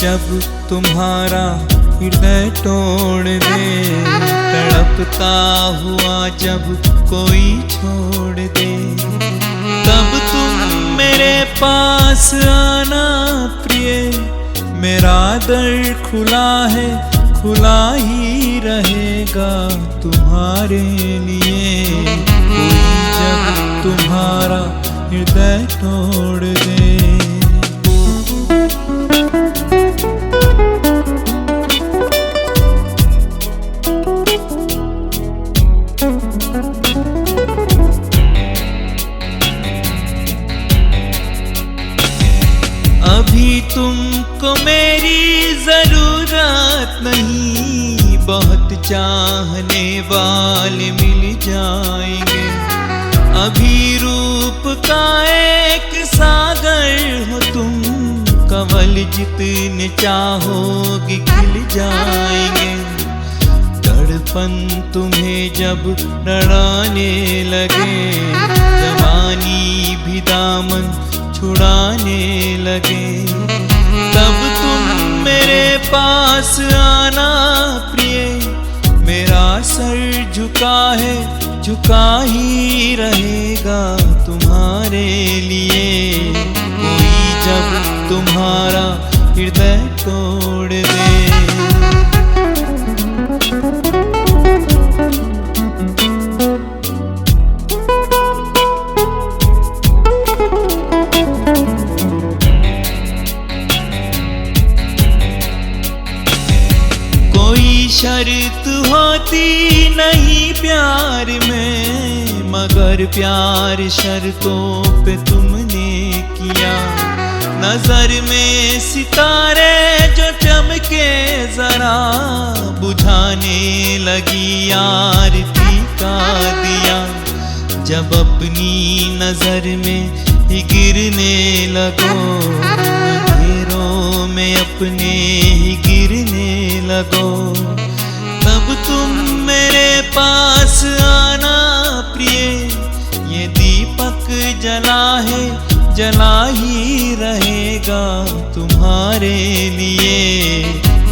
जब तुम्हारा हृदय तोड़ दे, तड़पता हुआ जब कोई छोड़ दे, तब तुम मेरे पास आना प्रिय। मेरा दर खुला है, खुला ही रहेगा तुम्हारे लिए। कोई जब तुम्हारा हृदय तोड़ दे। अभी तुमको मेरी जरूरत नहीं, बहुत चाहने वाले मिल जाएंगे। अभी रूप का एक सागर हो तुम, कमल जितने चाहोगे खिल जाएंगे। दर्पण तुम्हें जब डराने लगे, जवानी भी दामन छुड़ाने लगे, तब तुम मेरे पास आना प्रिय। मेरा सर झुका है, झुका ही रहेगा तुम्हारे लिए। कोई जब तुम्हारा हृदय तोड़ दे। शर्त होती नहीं प्यार में, मगर प्यार शर्तों पे तुमने किया। नजर में सितारे जो चमके जरा, बुझाने लगी आरती का दिया। जब अपनी नजर में ही गिरने लगो, अंधेरों में अपने ही गिरने लगो, तब तुम मेरे पास आना प्रिय। ये दीपक जला है, जला ही रहेगा तुम्हारे लिए।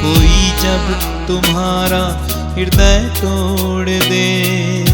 कोई जब तुम्हारा हृदय तोड़ दे।